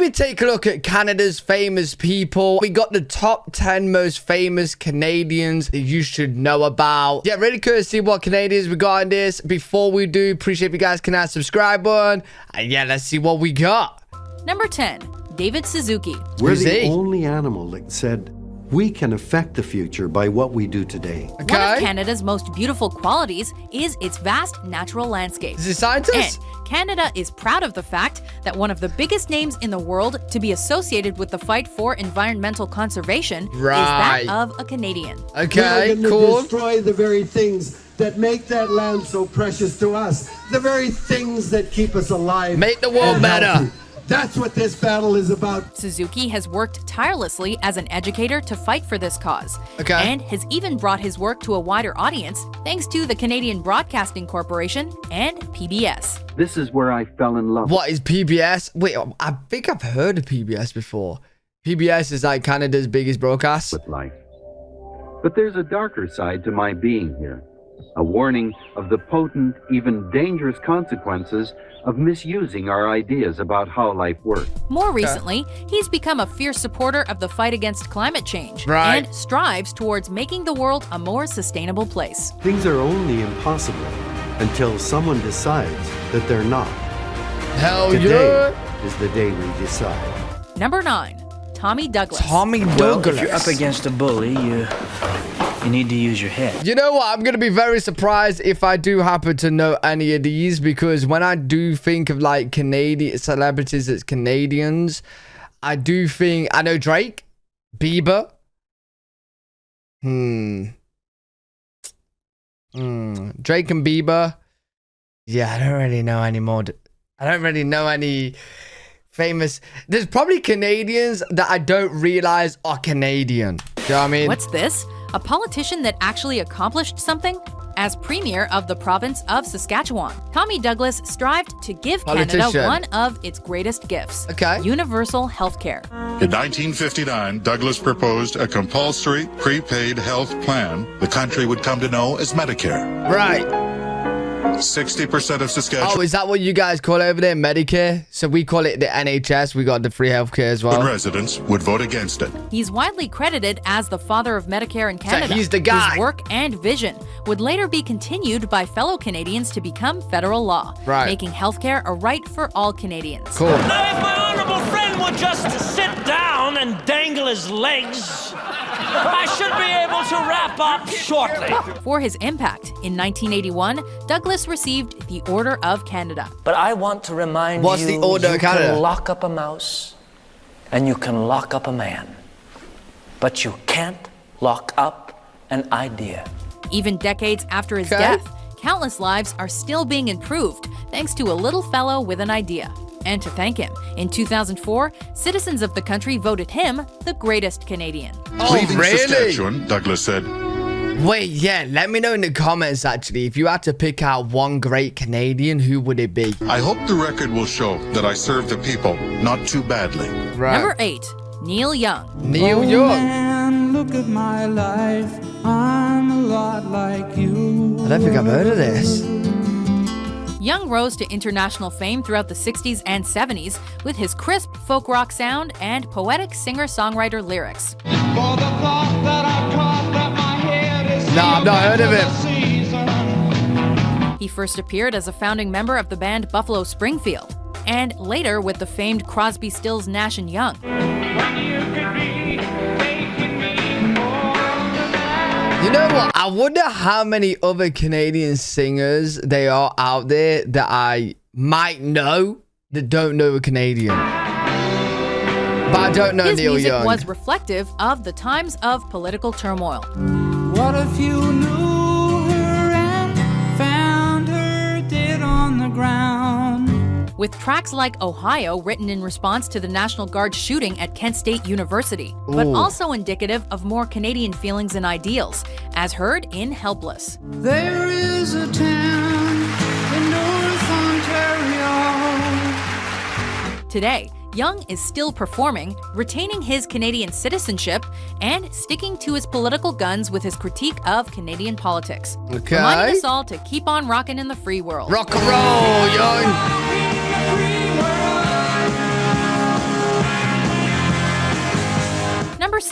we take a look at Canada's famous people, we got the top 10 most famous Canadians that you should know about. Yeah, really curious to see what Canadians we got in this. Before we do, appreciate if you guys can hit that subscribe button. And yeah, let's see what we got. Number 10, David Suzuki. We're the only animal that said we can affect the future by what we do today. Okay. One of Canada's most beautiful qualities is its vast natural landscape. Is he a scientist? And Canada is proud of the fact that one of the biggest names in the world to be associated with the fight for environmental conservation is that of a Canadian. Okay, We're cool. destroy the very things that make that land so precious to us. The very things that keep us alive. Make the world and better. healthy. That's what this battle is about. Suzuki has worked tirelessly as an educator to fight for this cause. Okay. And has even brought his work to a wider audience thanks to the Canadian Broadcasting Corporation and PBS. This is where I fell in love. What is PBS? Wait, I think I've heard of PBS before. PBS is like Canada's biggest broadcast. With life. But there's a darker side to my being here. A warning of the potent, even dangerous consequences of misusing our ideas about how life works. More recently, he's become a fierce supporter of the fight against climate change Right. and strives towards making the world a more sustainable place. Things are only impossible until someone decides that they're not. Hell Today yeah. is the day we decide. Number 9, Tommy Douglas. Tommy Well, Douglas. if you're up against a bully, you need to use your head. You know what? I'm going to be very surprised if I do happen to know any of these, because when I do think of like Canadian celebrities as Canadians, I do think I know Drake, Bieber. Drake and Bieber. Yeah, I don't really know any more. I don't really know any famous. There's probably Canadians that I don't realize are Canadian. Do you know what I mean? What's this? A politician that actually accomplished something? As Premier of the province of Saskatchewan, Tommy Douglas strived to give Canada Politician. one of its greatest gifts, Okay. universal health care. In 1959, Douglas proposed a compulsory prepaid health plan the country would come to know as Medicare. Right. 60% of Saskatchewan Oh, is that what you guys call it over there? Medicare? So we call it the NHS. We got the free healthcare as well. residents would vote against it. He's widely credited as the father of Medicare in Canada. he's the guy. His work and vision would later be continued by fellow Canadians to become federal law, Right. making healthcare a right for all Canadians. Cool. Now, if my honorable friend would just sit down and dangle his legs, I should be able to wrap up shortly. For his impact, in 1981, Douglas received the Order of Canada. But I want to remind What's you, the Order you of Canada? can lock up a mouse and you can lock up a man, but you can't lock up an idea. Even decades after his Okay. death, countless lives are still being improved thanks to a little fellow with an idea. And to thank him, in 2004, citizens of the country voted him the greatest Canadian. Oh, Leaving really? Saskatchewan, Douglas said, Wait, yeah. Let me know in the comments, actually. If you had to pick out one great Canadian, who would it be? I hope the record will show that I serve the people not too badly. Right. Number 8, Neil Young. Neil Young. Man, look at my life. I'm a lot like you. I don't think I've heard of this. Young rose to international fame throughout the 60s and 70s with his crisp folk rock sound and poetic singer-songwriter lyrics. No, I've not heard of him. He first appeared as a founding member of the band Buffalo Springfield, and later with the famed Crosby, Stills, Nash & Young. You know what? I wonder how many other Canadian singers there are out there that I might know that don't know a Canadian. But I don't know His Neil music Young. was reflective of the times of political turmoil. What if you knew her and found her dead on the ground? With tracks like Ohio written in response to the National Guard shooting at Kent State University, but Ooh. also indicative of more Canadian feelings and ideals, as heard in Helpless. There is a town in North Ontario. Today, Young is still performing, retaining his Canadian citizenship, and sticking to his political guns with his critique of Canadian politics. Okay. Reminding us all to keep on rocking in the free world. Rock and roll, Young.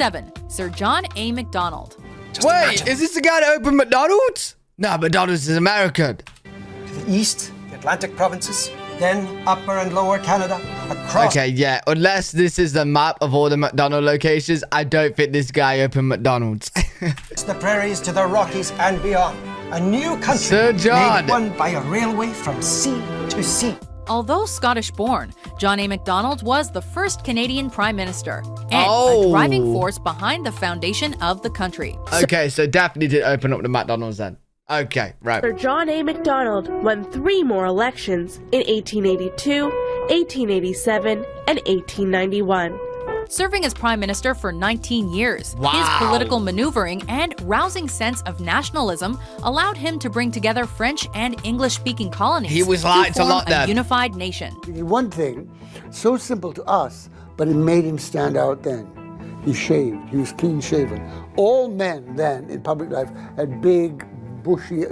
7. Sir John A. Macdonald. Wait, is this the guy that opened McDonald's? No, McDonald's is American. To the east, the Atlantic provinces, then Upper and Lower Canada, across... Okay, yeah, unless this is the map of all the McDonald's locations, I don't think this guy opened McDonald's. It's the prairies to the Rockies and beyond. A new country Sir John. made one by a railway from sea to sea. Although Scottish-born, John A. Macdonald was the first Canadian Prime Minister and a driving force behind the foundation of the country. Okay, so definitely did open up the McDonald's then. Okay, right. Sir John A. Macdonald won 3 more elections in 1882, 1887, and 1891. Serving as Prime Minister for 19 years, Wow. his political maneuvering and rousing sense of nationalism allowed him to bring together French and English-speaking colonies He was to liked a form lot then. unified nation. He did one thing, so simple to us, but it made him stand out then. He shaved. He was clean shaven. All men then in public life had big, bushy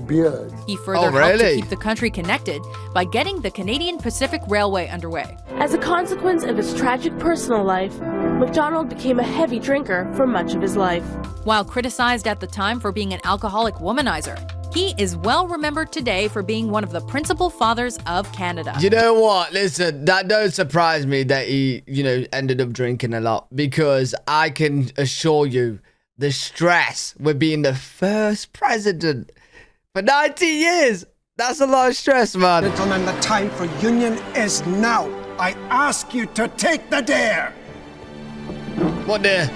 beards. He further helped to keep the country connected by getting the Canadian Pacific Railway underway. As a consequence of his tragic personal life, Macdonald became a heavy drinker for much of his life. While criticized at the time for being an alcoholic womanizer, he is well remembered today for being one of the principal fathers of Canada. You know what? Listen, that don't surprise me that he, ended up drinking a lot, because I can assure you the stress with being the first president for 90 years. That's a lot of stress, man. Gentlemen, the time for union is now. I ask you to take the dare. What dare?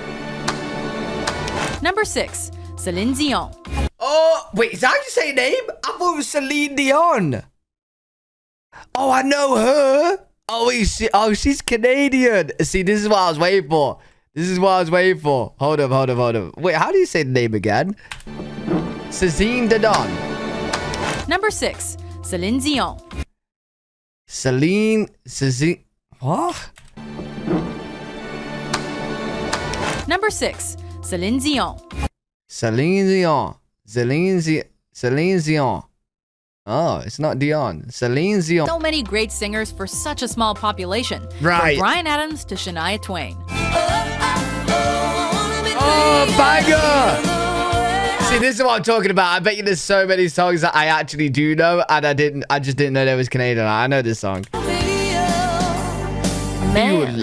Number 6. Celine Dion. Oh, wait, is that how you say your name? I thought it was Celine Dion. Oh, I know her. Oh, she's Canadian. See, this is what I was waiting for. Hold up. Wait, how do you say the name again? Celine Dion. Number 6. Celine Dion. Celine, what? Number 6. Celine Dion. Celine Dion. Oh, it's not Dion. Celine Dion. So many great singers for such a small population. Right. From Bryan Adams to Shania Twain. Oh, banger! See, this is what I'm talking about. I bet you there's so many songs that I actually do know, and I just didn't know there was Canadian. I know this song. Man, Feel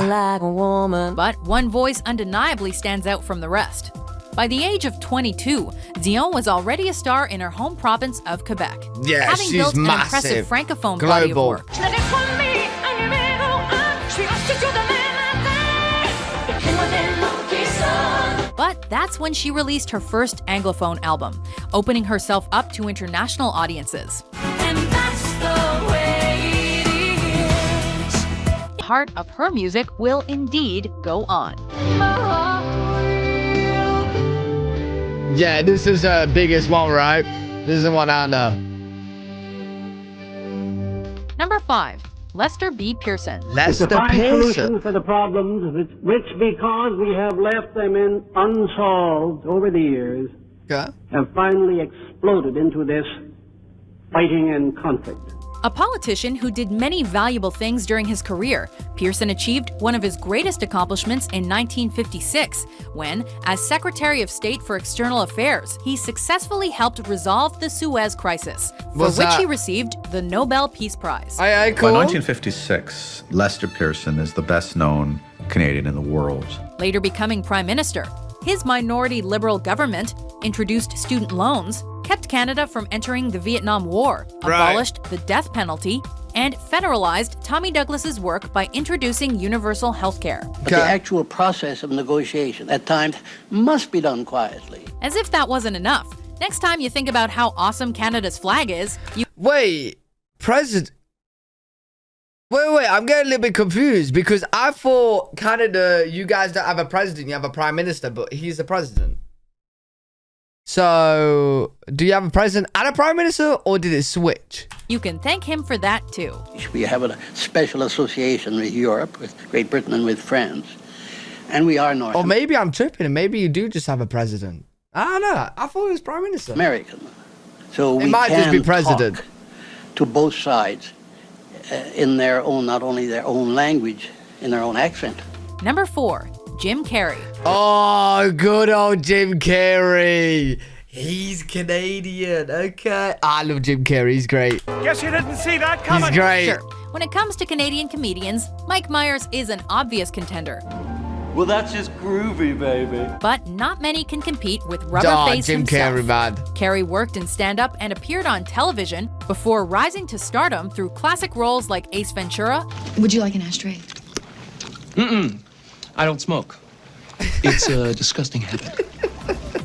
like a woman. But one voice undeniably stands out from the rest. By the age of 22, Dion was already a star in her home province of Quebec. Yeah, having she's built massive. an impressive francophone body of Global. work. But that's when she released her first Anglophone album, opening herself up to international audiences. And that's the way it is. Heart of her music will indeed go on. Yeah, this is her biggest one, right? This is the one I know. Number 5. Lester B. Pearson. It's a fine solution for the problems which, because we have left them unsolved over the years, have finally exploded into this fighting and conflict. A politician who did many valuable things during his career, Pearson achieved one of his greatest accomplishments in 1956 when, as Secretary of State for External Affairs, he successfully helped resolve the Suez Crisis, for which he received the Nobel Peace Prize. By 1956, Lester Pearson is the best-known Canadian in the world. Later becoming Prime Minister, his minority Liberal government introduced student loans, kept Canada from entering the Vietnam War, abolished the death penalty, and federalized Tommy Douglas's work by introducing universal health care. But the actual process of negotiation at times must be done quietly. As if that wasn't enough, next time you think about how awesome Canada's flag is, you... Wait, I'm getting a little bit confused, because I thought Canada, you guys don't have a president, you have a prime minister, but he's the president. So, do you have a president and a prime minister, or did it switch? You can thank him for that too. We have a special association with Europe, with Great Britain and with France. And we are North Or maybe I'm tripping, and maybe you do just have a president. I don't know. I thought it was prime minister. American. So it might just be president. Talk to both sides in their own, not only their own language, in their own accent. Number 4. Jim Carrey. Oh, good old Jim Carrey. He's Canadian. Okay. I love Jim Carrey. He's great. Guess you didn't see that coming. He's great. Sure. When it comes to Canadian comedians, Mike Myers is an obvious contender. Well, that's just groovy, baby. But not many can compete with Rubberface Jim himself. Carrey, man. Carrey worked in stand-up and appeared on television before rising to stardom through classic roles like Ace Ventura. Would you like an ashtray? I don't smoke. It's a disgusting habit.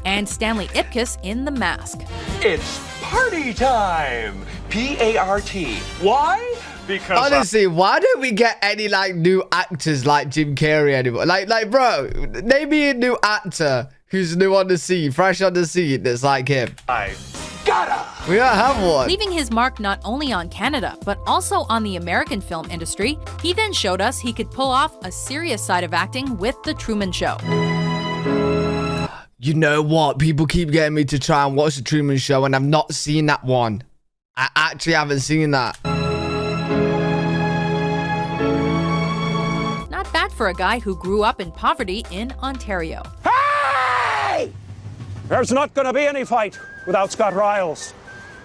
And Stanley Ipkiss in The Mask. It's party time. P-A-R-T. Why? Because honestly, why don't we get any like new actors like Jim Carrey anymore? Like, bro, name me a new actor who's new on the scene, fresh on the scene, that's like him. I gotta. We don't have one. Leaving his mark not only on Canada, but also on the American film industry, he then showed us he could pull off a serious side of acting with The Truman Show. You know what? People keep getting me to try and watch The Truman Show, and I've not seen that one. I actually haven't seen that. Not bad for a guy who grew up in poverty in Ontario. Hey! There's not going to be any fight without Scott Riles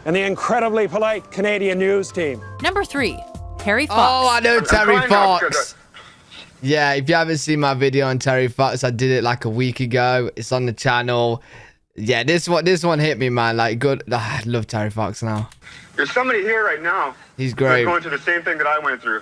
and the incredibly polite Canadian news team. Number 3, Terry Fox. Oh, I know Terry Fox. Yeah, if you haven't seen my video on Terry Fox, I did it like a week ago. It's on the channel. Yeah, this one hit me, man. Like, good. I love Terry Fox now. There's somebody here right now. He's great. Who's going through the same thing that I went through.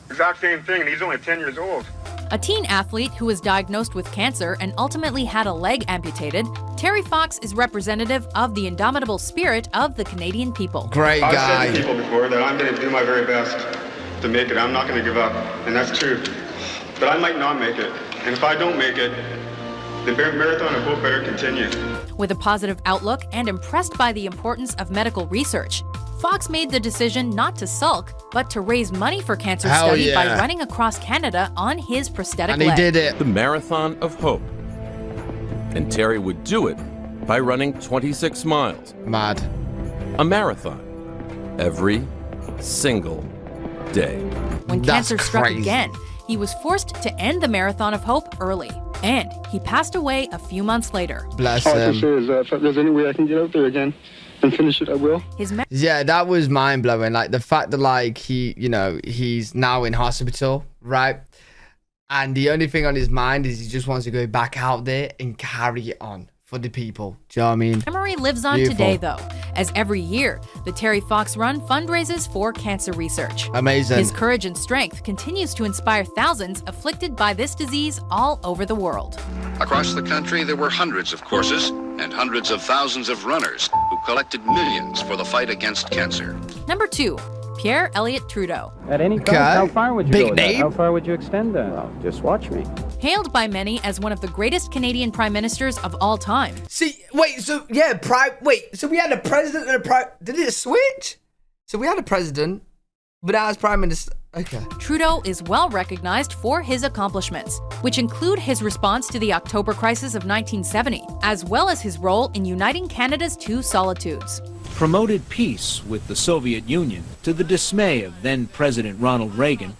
Exact same thing, and he's only 10 years old. A teen athlete who was diagnosed with cancer and ultimately had a leg amputated, Terry Fox is representative of the indomitable spirit of the Canadian people. Great guy. I've said to people before that I'm going to do my very best to make it. I'm not going to give up, and that's true. But I might not make it, and if I don't make it, the marathon of hope better continue. With a positive outlook and impressed by the importance of medical research, Fox made the decision not to sulk, but to raise money for cancer study by running across Canada on his prosthetic leg. And he did it. The Marathon of Hope. And Terry would do it by running 26 miles. Mad. A marathon. Every single day. When cancer struck again, he was forced to end the Marathon of Hope early. And he passed away a few months later. Bless All I him. can say is that if there's any way I can get out there again and finish it, I will. Yeah, that was mind blowing. Like the fact that like he's now in hospital, right? And the only thing on his mind is he just wants to go back out there and carry it on for the people. Do you know what I mean? Memory lives on today, though, as every year, the Terry Fox Run fundraises for cancer research. Amazing. His courage and strength continues to inspire thousands afflicted by this disease all over the world. Across the country, there were hundreds of courses and hundreds of thousands of runners who collected millions for the fight against cancer. Number 2, Pierre Elliott Trudeau. At any cost, how far would you go with that? name. How far would you extend that? Well, just watch me. Hailed by many as one of the greatest Canadian prime ministers of all time. See, wait, so yeah, so we had a president and a prime. Did it switch? So we had a president, but now as prime minister. Okay. Trudeau is well recognized for his accomplishments, which include his response to the October crisis of 1970, as well as his role in uniting Canada's two solitudes. Promoted peace with the Soviet Union to the dismay of then-President Ronald Reagan,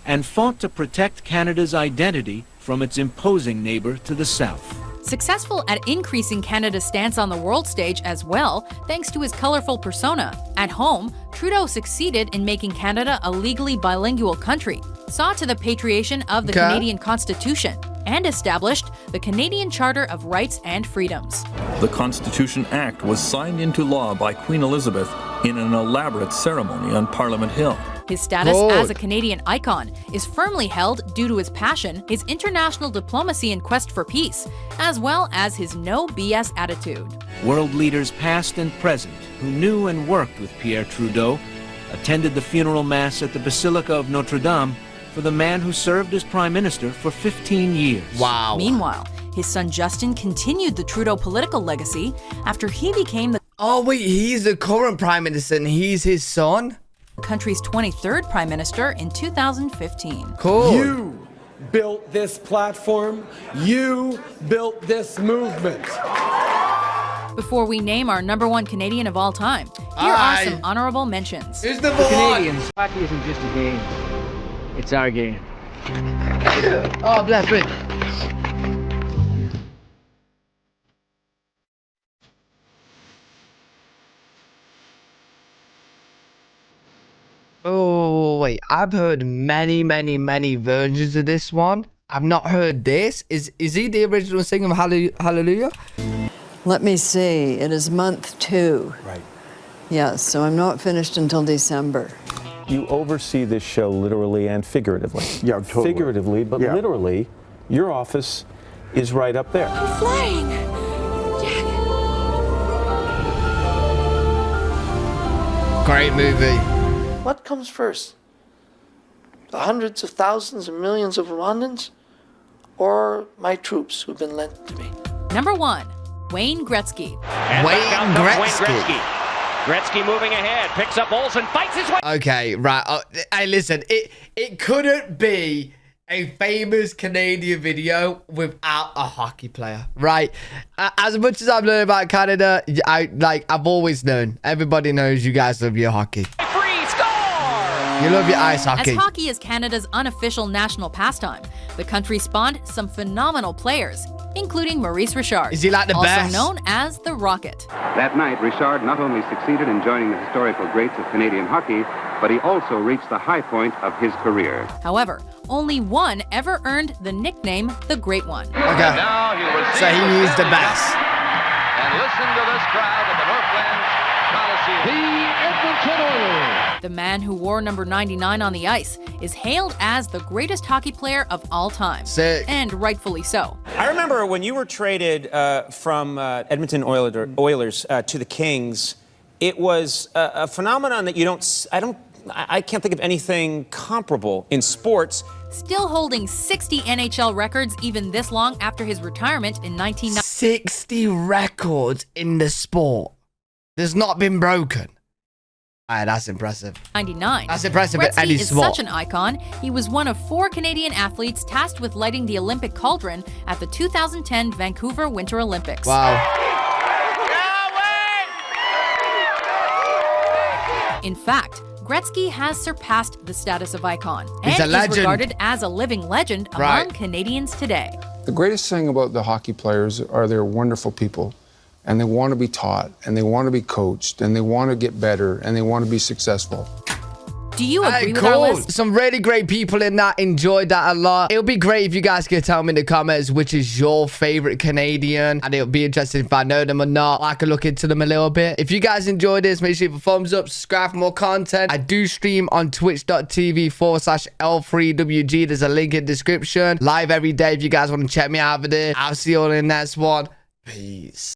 and fought to protect Canada's identity from its imposing neighbor to the south. Successful at increasing Canada's stance on the world stage as well, thanks to his colorful persona. At home, Trudeau succeeded in making Canada a legally bilingual country, saw to the patriation of the Canadian Constitution, and established the Canadian Charter of Rights and Freedoms. The Constitution Act was signed into law by Queen Elizabeth in an elaborate ceremony on Parliament Hill. His status as a Canadian icon is firmly held due to his passion, his international diplomacy and quest for peace, as well as his no BS attitude. World leaders past and present who knew and worked with Pierre Trudeau attended the funeral mass at the Basilica of Notre Dame for the man who served as Prime Minister for 15 years. Wow. Meanwhile, his son Justin continued the Trudeau political legacy after he became the he's the current Prime Minister and he's his son? Country's 23rd Prime Minister in 2015. Cool. You built this platform. You built this movement. Before we name our #1 Canadian of all time, here are some honorable mentions. Who's the Canadians, hockey isn't just a game. It's our game. Oh, bless Brit. Oh, wait. I've heard many versions of this one. I've not heard this. Is he the original singer of Hallelujah? Let me see. It is month 2. Right. Yes, so I'm not finished until December. You oversee this show literally and figuratively. Yeah, totally. Figuratively, but literally, your office is right up there. I'm flying! Jack! Great movie. What comes first? The hundreds of thousands and millions of Rwandans? Or my troops who've been lent to me? Number 1, Wayne Gretzky. Wayne Gretzky. Gretzky moving ahead, picks up Olsen, fights his way. Okay, right. Hey, listen, it couldn't be a famous Canadian video without a hockey player, right? As much as I've learned about Canada, I've always known. Everybody knows you guys love your hockey. You love your ice hockey. As hockey is Canada's unofficial national pastime, the country spawned some phenomenal players, including Maurice Richard. Is he like the best? Also known as the Rocket. That night, Richard not only succeeded in joining the historical greats of Canadian hockey, but he also reached the high point of his career. However, only one ever earned the nickname the Great One. Okay. So he is the best. And listen to this crowd at the Northlands Coliseum. The Edmonton Oilers. The man who wore number 99 on the ice is hailed as the greatest hockey player of all time. Sick. And rightfully so. I remember when you were traded from Edmonton Oilers to the Kings, it was a phenomenon that I can't think of anything comparable in sports. Still holding 60 NHL records even this long after his retirement in 1990. 60 records in the sport. There's not been broken. That's impressive. 99. That's impressive at any Gretzky is sport. such an icon. He was one of 4 Canadian athletes tasked with lighting the Olympic cauldron at the 2010 Vancouver Winter Olympics. Wow. In fact, Gretzky has surpassed the status of icon He's a and legend. is regarded as a living legend among Canadians today. The greatest thing about the hockey players are they're wonderful people, and they want to be taught, and they want to be coached, and they want to get better, and they want to be successful. Do you agree with our list? Some really great people in that. Enjoyed that a lot. It'll be great if you guys could tell me in the comments which is your favorite Canadian, and it'll be interesting if I know them or not. I can look into them a little bit. If you guys enjoyed this, make sure you leave a thumbs up, subscribe for more content. I do stream on twitch.tv/L3WG. There's a link in the description. Live every day if you guys want to check me out over there. I'll see you all in the next one. Peace.